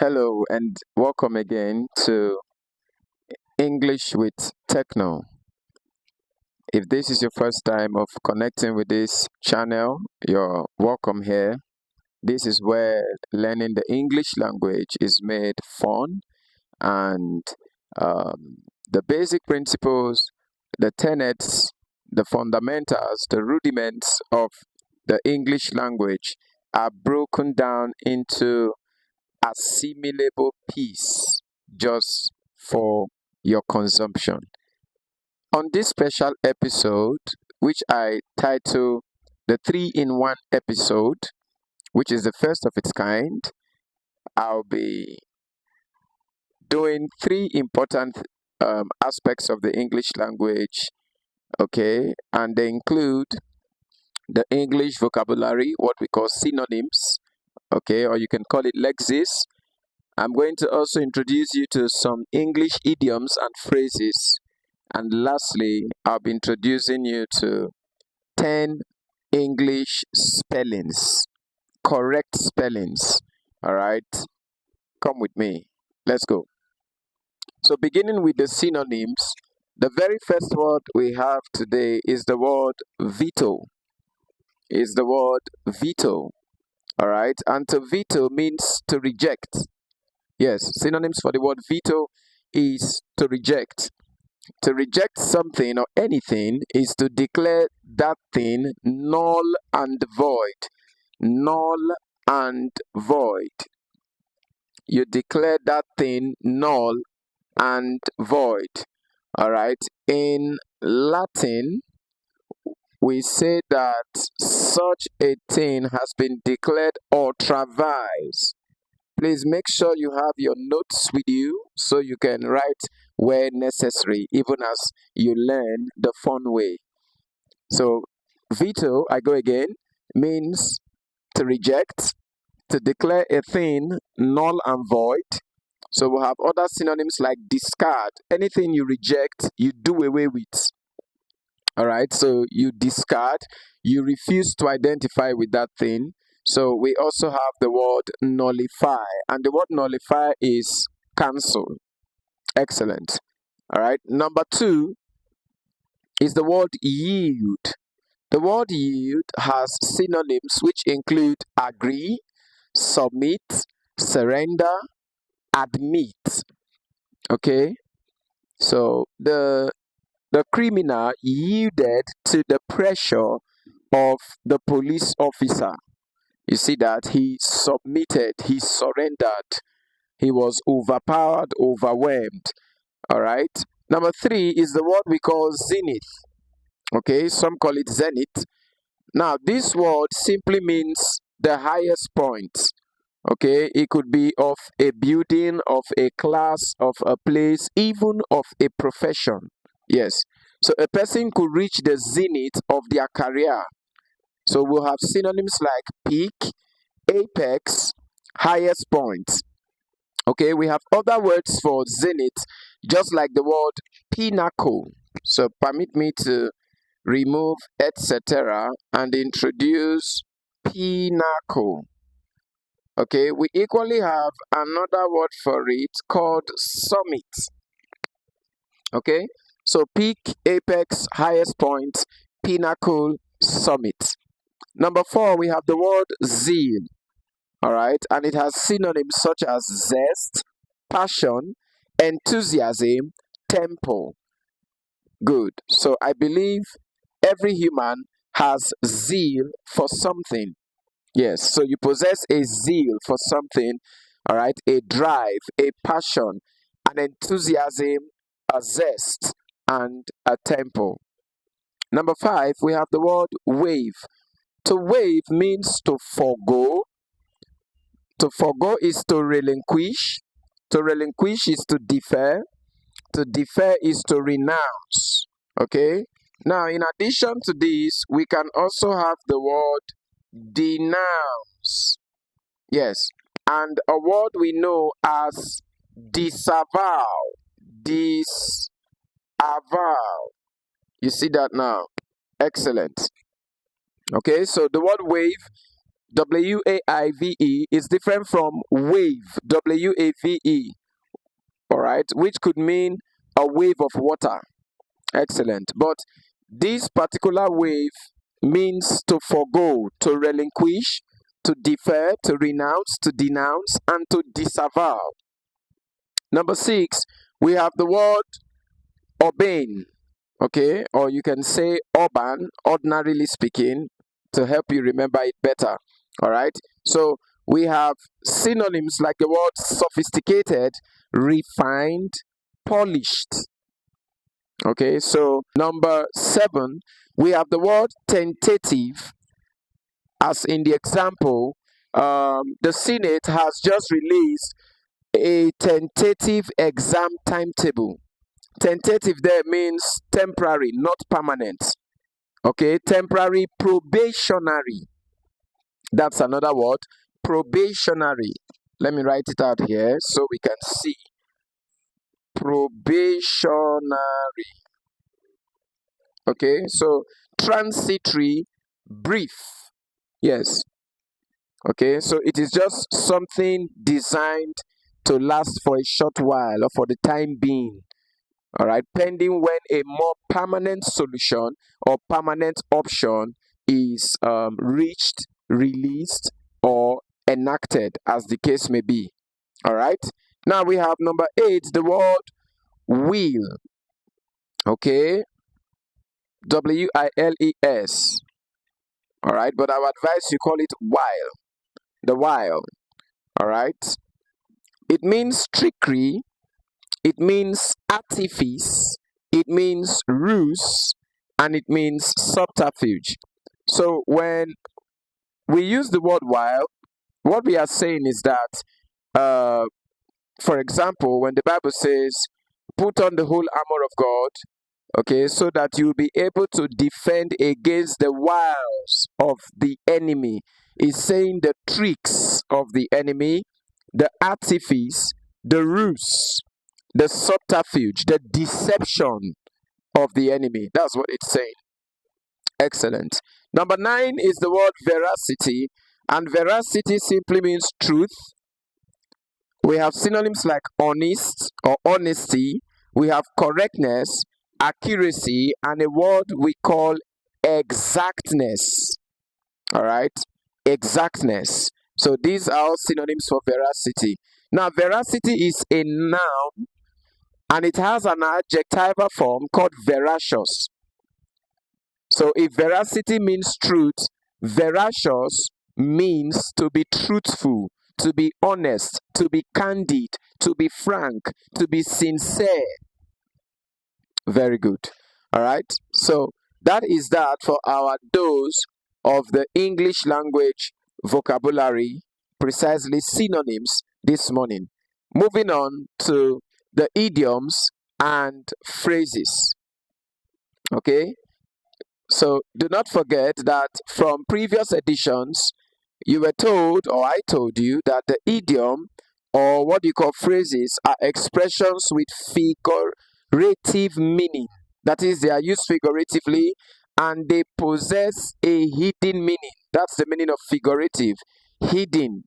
Hello and welcome again to English with Techno. If this is your first time of connecting with this channel, you're welcome here. This is where learning the English language is made fun and the basic principles, the tenets, the fundamentals, the rudiments of the English language are broken down into assimilable piece just for your consumption. On this special episode, which I title the 3-in-1 episode, which is the first of its kind, I'll be doing three important aspects of the English language, okay, and they include the English vocabulary, what we call synonyms, okay, or you can call it Lexis. I'm going to also introduce you to some English idioms and phrases. And lastly, I'll be introducing you to 10 English spellings, correct spellings. All right, come with me. Let's go. So beginning with the synonyms, the very first word we have today is the word veto. All right, and to veto means to reject. Yes, synonyms for the word veto is to reject. To reject something or anything is to declare that thing null and void. Null and void. You declare that thing null and void. All right. In Latin, we say that such a thing has been declared ultra vires. Please make sure you have your notes with you so you can write where necessary, even as you learn the fun way. So, veto, I go again, means to reject, to declare a thing null and void. So, we'll have other synonyms like discard. Anything you reject, you do away with. All right, so you discard, you refuse to identify with that thing. So we also have the word nullify, and the word nullify is cancel. Excellent. All right, number 2 is the word yield. The word yield has synonyms which include agree, submit, surrender, admit. Okay, so the criminal yielded to the pressure of the police officer. You see that he submitted, he surrendered, he was overpowered, overwhelmed. All right. Number 3 is the word we call zenith. Okay, some call it zenith. Now, this word simply means the highest point. Okay, it could be of a building, of a class, of a place, even of a profession. Yes. So a person could reach the zenith of their career. So we'll have synonyms like peak, apex, highest point. Okay, we have other words for zenith, just like the word pinnacle. So permit me to remove etc. and introduce pinnacle. Okay, we equally have another word for it called summit. Okay, so peak, apex, highest point, pinnacle, summit. Number 4, we have the word zeal. All right, and it has synonyms such as zest, passion, enthusiasm, tempo. Good. So I believe every human has zeal for something. Yes, so you possess a zeal for something, all right, a drive, a passion, an enthusiasm, a zest, and a tempo. Number 5, we have the word waive. To waive means to forego. To forego is to relinquish. To relinquish is to defer. To defer is to renounce. Okay? Now, in addition to this, we can also have the word denounce. Yes. And a word we know as disavow. Disavow. You see that now? Excellent. Okay, so the word waive WAIVE, is different from wave, WAVE, all right, which could mean a wave of water. Excellent. But this particular wave means to forego, to relinquish, to defer, to renounce, to denounce, and to disavow. Number 6, we have the word urbane, okay, or you can say urban, ordinarily speaking, to help you remember it better. All right, so we have synonyms like the word sophisticated, refined, polished. Okay, so number 7, we have the word tentative. As in the example, the Senate has just released a tentative exam timetable. Tentative there means temporary, not permanent. Okay, temporary, probationary. That's another word, probationary. Let me write it out here so we can see. Probationary. Okay, so transitory, brief. Yes. Okay, so it is just something designed to last for a short while or for the time being. All right, pending when a more permanent solution or permanent option is reached, released, or enacted, as the case may be. All right, now we have number 8, the word will. Okay, WILES. All right, but I would advise you call it while. The while. All right, it means trickery, it means artifice, it means ruse, and it means subterfuge. So when we use the word while, what we are saying is that, for example, when the Bible says, put on the whole armor of God, okay, so that you'll be able to defend against the wiles of the enemy, is saying the tricks of the enemy, the artifice, the ruse, the subterfuge, the deception of the enemy. That's what it's saying. Excellent. Number 9 is the word veracity, and veracity simply means truth. We have synonyms like honest or honesty. We have correctness, accuracy, and a word we call exactness. All right, exactness. So these are all synonyms for veracity. Now, veracity is a noun, and it has an adjectival form called veracious. So if veracity means truth, veracious means to be truthful, to be honest, to be candid, to be frank, to be sincere. Very good. All right. So that is that for our dose of the English language vocabulary, precisely synonyms, this morning. Moving on to the idioms and phrases. Okay. So do not forget that from previous editions, you were told, or I told you, that the idiom, or what you call phrases, are expressions with figurative meaning. That is, they are used figuratively and they possess a hidden meaning. That's the meaning of figurative, hidden.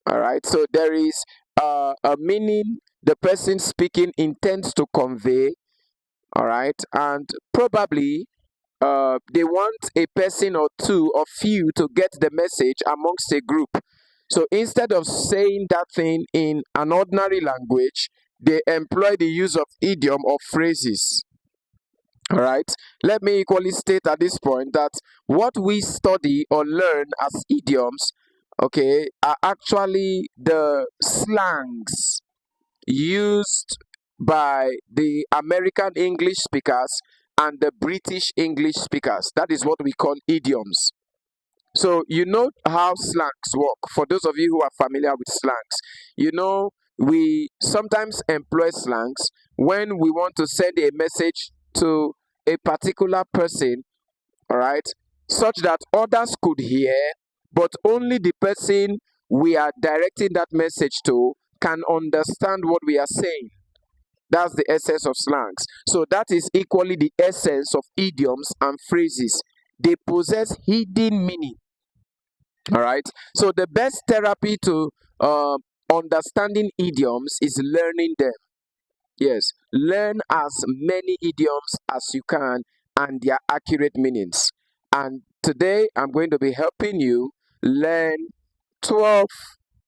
All right, so there is a meaning the person speaking intends to convey. All right, and probably they want a person or two or few to get the message amongst a group. So instead of saying that thing in an ordinary language, they employ the use of idiom or phrases. All right, let me equally state at this point that what we study or learn as idioms, okay, are actually the slangs used by the American English speakers and the British English speakers. That is what we call idioms. So you know how slangs work. For those of you who are familiar with slangs, you know we sometimes employ slangs when we want to send a message to a particular person, all right, such that others could hear, but only the person we are directing that message to can understand what we are saying. That's the essence of slangs. So that is equally the essence of idioms and phrases. They possess hidden meaning. All right. So the best therapy to understanding idioms is learning them. Yes, learn as many idioms as you can and their accurate meanings. And today I'm going to be helping you learn 12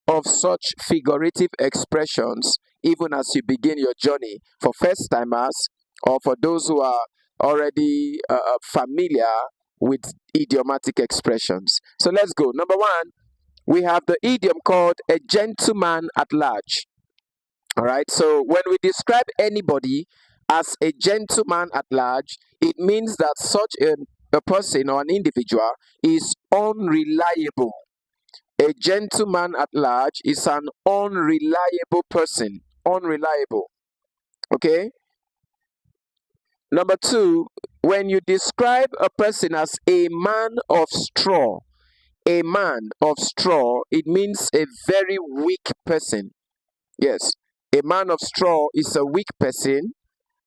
of such figurative expressions, even as you begin your journey for first timers or for those who are already familiar with idiomatic expressions. So let's go. Number one, we have the idiom called a gentleman at large. All right. So when we describe anybody as a gentleman at large, it means that such a person or an individual is unreliable. A gentleman at large is an unreliable person. Unreliable. Okay. Number two, when you describe a person as a man of straw, a man of straw, it means a very weak person. Yes, a man of straw is a weak person.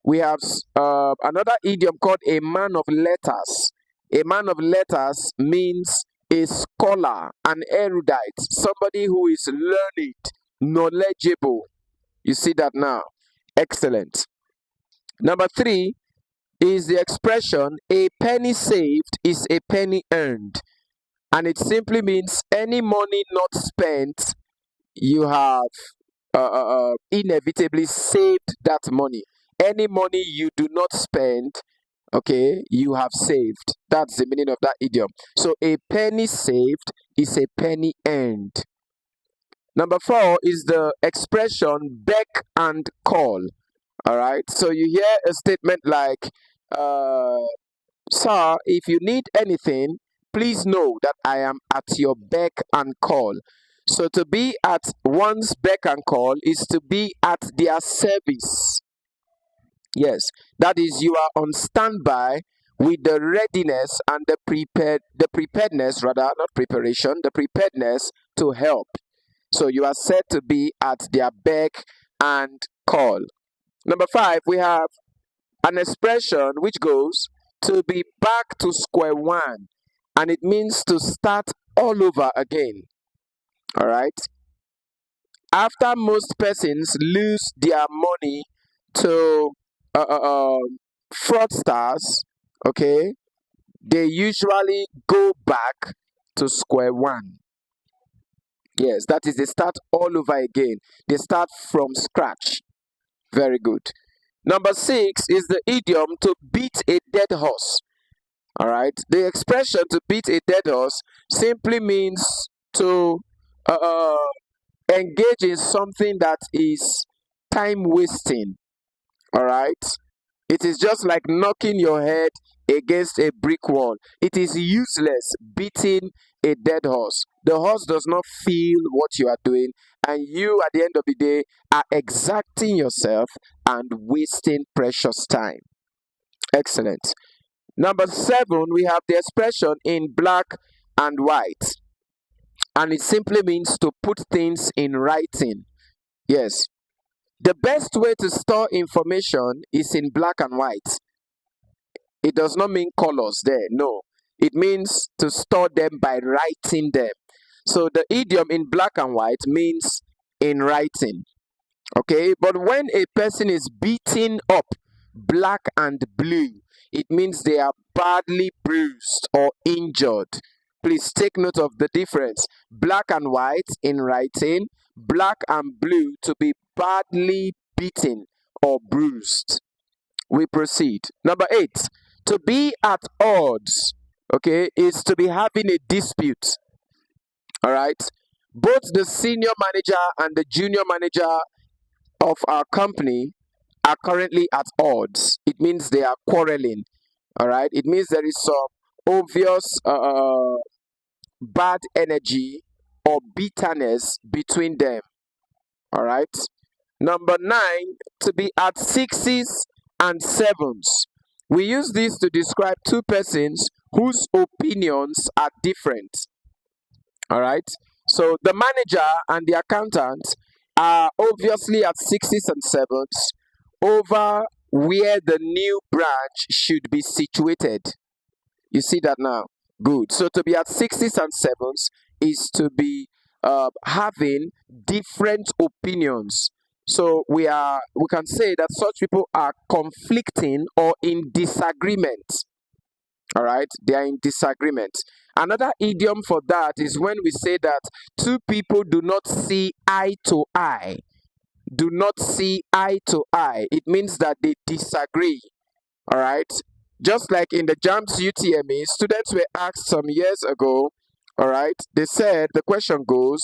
We have another idiom called a man of letters. A man of letters means a scholar, an erudite, somebody who is learned, knowledgeable. You see that now? Excellent. Number three is the expression a penny saved is a penny earned. And it simply means any money not spent, you have inevitably saved that money. Any money you do not spend, okay, you have saved. That's the meaning of that idiom. So a penny saved is a penny earned. Number four is the expression beg and call. All right. So you hear a statement like, sir, if you need anything, please know that I am at your beck and call. So to be at one's beck and call is to be at their service. Yes, that is, you are on standby with the readiness and the preparedness, rather, not preparation, the preparedness to help. So you are said to be at their beck and call. Number five, we have an expression which goes to be back to square one, and it means to start all over again. All right. After most persons lose their money to fraudsters, okay, they usually go back to square one. Yes, that is, they start all over again. They start from scratch. Very good. Number six is the idiom to beat a dead horse. All right. The expression to beat a dead horse simply means to engage in something that is time wasting. All right. It is just like knocking your head against a brick wall. It is useless beating a dead horse. The horse does not feel what you are doing, and you, at the end of the day, are exacting yourself and wasting precious time. Excellent. Number seven, we have the expression in black and white, and it simply means to put things in writing. Yes. The best way to store information is in black and white. It does not mean colors there, no. It means to store them by writing them. So the idiom in black and white means in writing. Okay, but when a person is beaten up black and blue, it means they are badly bruised or injured. Please take note of the difference. Black and white in writing, black and blue to be badly beaten or bruised. We proceed. Number eight, to be at odds, okay, is to be having a dispute. All right. Both the senior manager and the junior manager of our company are currently at odds. It means they are quarreling. All right. It means there is some obvious bad energy or bitterness between them. All right. Number nine, to be at sixes and sevens. We use this to describe two persons whose opinions are different. All right. So the manager and the accountant are obviously at sixes and sevens over where the new branch should be situated. You see that now? Good. So to be at sixes and sevens is to be having different opinions. So we can say that such people are conflicting or in disagreement. All right, they are in disagreement. Another idiom for that is when we say that two people do not see eye to eye. Do not see eye to eye. It means that they disagree. All right, just like in the JAMS UTME, students were asked some years ago. All right, they said, the question goes,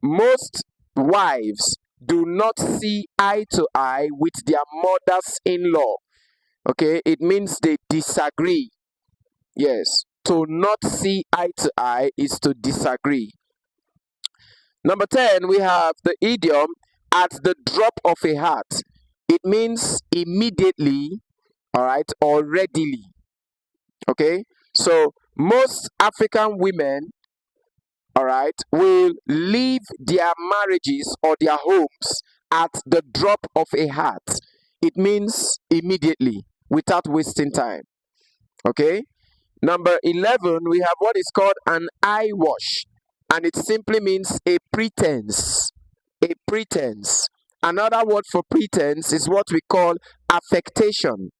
most wives do not see eye to eye with their mothers-in-law. Okay, it means they disagree. Yes, to not see eye to eye is to disagree. Number 10, we have the idiom at the drop of a hat. It means immediately, all right, or readily. Okay, so most African women, all right, will leave their marriages or their homes at the drop of a hat. It means immediately, without wasting time. Okay, number 11, we have what is called an eye wash, and it simply means a pretense. A pretense. Another word for pretense is what we call affectation.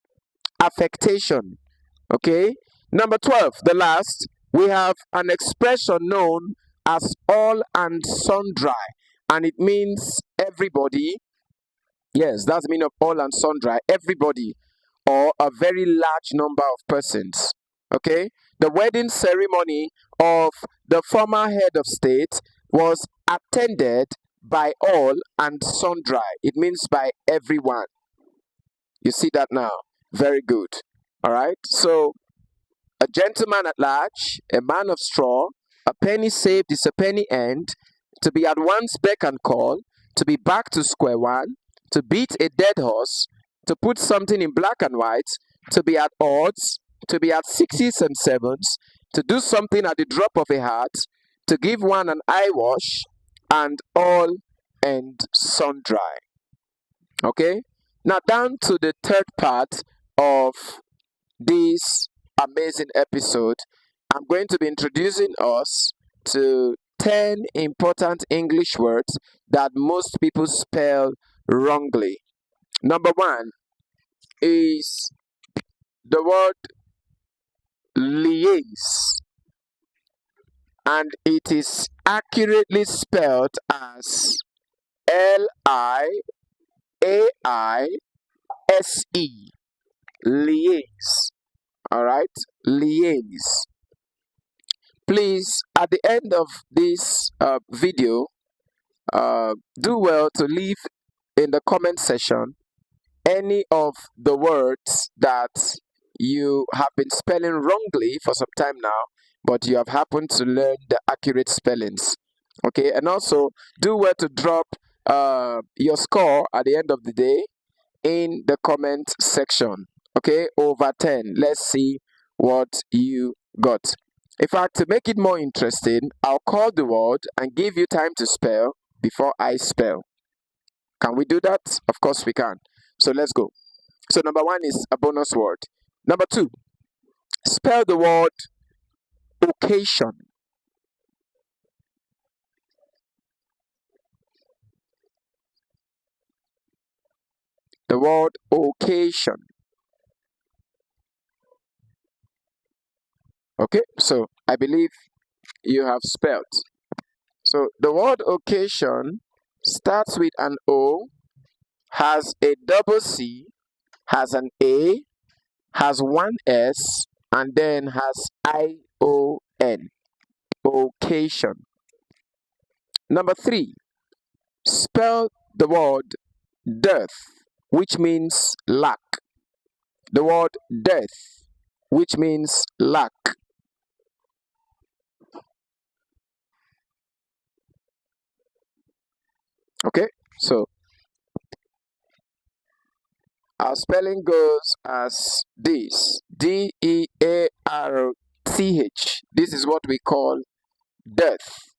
Affectation. Okay. Number 12, the last, we have an expression known as all and sundry, and it means everybody. Yes, that's the meaning of all and sundry. Everybody, or a very large number of persons. Okay, the wedding ceremony of the former head of state was attended by all and sundry. It means by everyone. You see that now? Very good. All right, so a gentleman at large, a man of straw, a penny saved is a penny earned, to be at one's beck and call, to be back to square one, to beat a dead horse, to put something in black and white, to be at odds, to be at sixes and sevens, to do something at the drop of a hat, to give one an eye wash, and all and sundry. Okay? Now down to the third part of this amazing episode. I'm going to be introducing us to 10 important English words that most people spell wrongly. Number 1 is the word liaise, and it is accurately spelled as Liaise. Liaise. All right, liaise. Please, at the end of this video, do well to leave in the comment section any of the words that you have been spelling wrongly for some time now, but you have happened to learn the accurate spellings. Okay, and also do well to drop your score at the end of the day in the comment section. Okay, over 10. Let's see what you got. In fact, to make it more interesting, I'll call the word and give you time to spell before I spell. Can we do that? Of course we can. So let's go. So number 1 is a bonus word. Number 2, spell the word occasion. The word occasion. Okay, so I believe you have spelled. So the word occasion starts with an O, has a double C, has an A, has one S, and then has I-O-N. Occasion. Number 3, spell the word dearth, which means lack. The word dearth, which means lack. Okay, so our spelling goes as this: D-E-A-R-T-H. This is what we call dearth,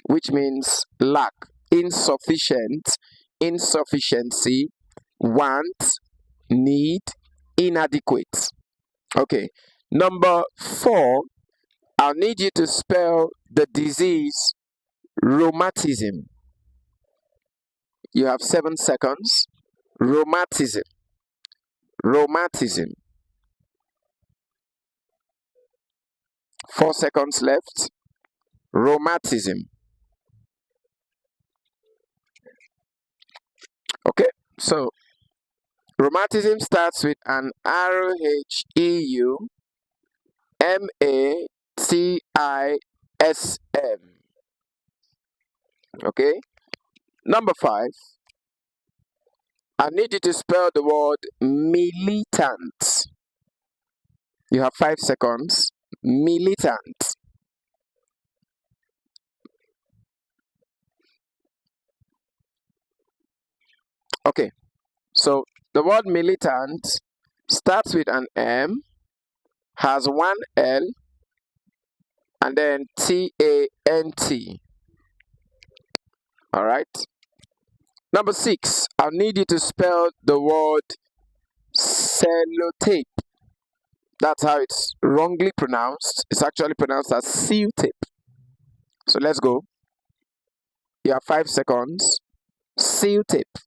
which means lack, insufficient, insufficiency, want, need, inadequate. Okay, number 4, I'll need you to spell the disease rheumatism. You have 7 seconds. Rheumatism. Rheumatism. 4 seconds left. Rheumatism. Okay, so rheumatism starts with an RHEUMATISM. Okay. Number 5. I need you to spell the word militant. You have 5 seconds. Militant. Okay. So the word militant starts with an M, has 1 L, and then TANT. All right. Number 6, I'll need you to spell the word sellotape. That's how it's wrongly pronounced. It's actually pronounced as seal tape. So let's go. You have 5 seconds. Seal tape.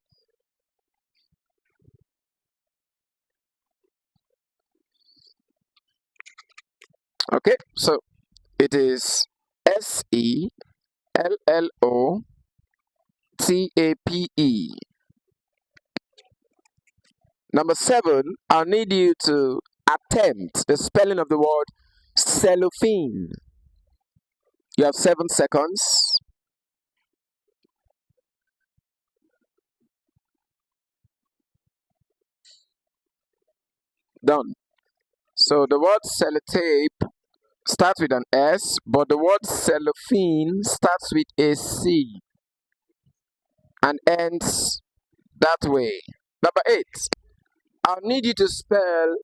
Okay, so it is SELLOTAPE. Number 7, I'll need you to attempt the spelling of the word cellophane. You have 7 seconds. Done. So the word sellotape starts with an S, but the word cellophane starts with a C and ends that way. Number 8, I'll need you to spell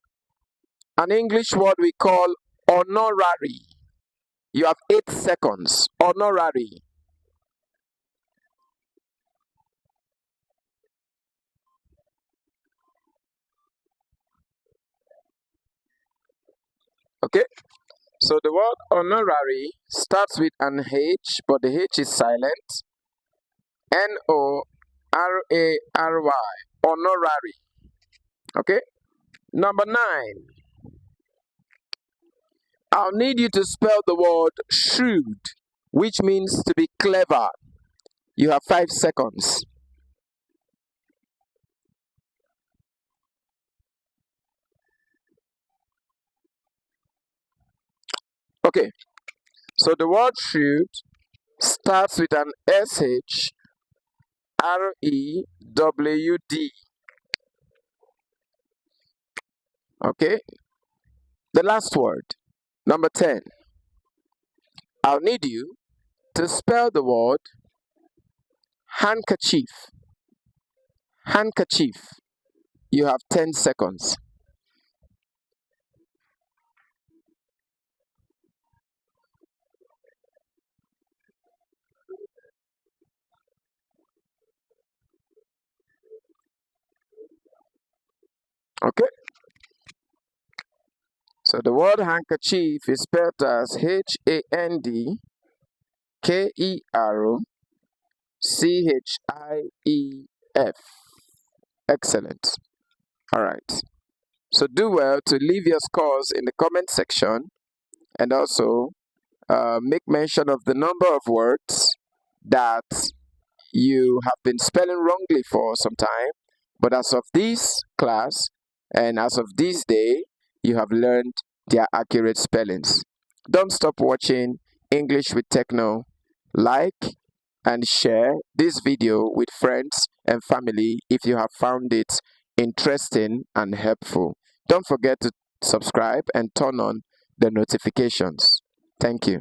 an English word we call honorary. You have 8 seconds. Honorary. Okay, so the word honorary starts with an H, but the H is silent. N-O-R-A-R-Y. Honorary. Okay, number 9. I'll need you to spell the word shrewd, which means to be clever. You have 5 seconds. Okay, so the word shrewd starts with an S-H-R-E-W-D. Okay, the last word, number 10. I'll need you to spell the word handkerchief. Handkerchief. You have 10 seconds. Okay. So the word handkerchief is spelled as HANDKERCHIEF. Excellent. All right. So do well to leave your scores in the comment section, and also make mention of the number of words that you have been spelling wrongly for some time, but as of this class and as of this day, you have learned their accurate spellings. Don't stop watching English with Techno. Like and share this video with friends and family if you have found it interesting and helpful. Don't forget to subscribe and turn on the notifications. Thank you.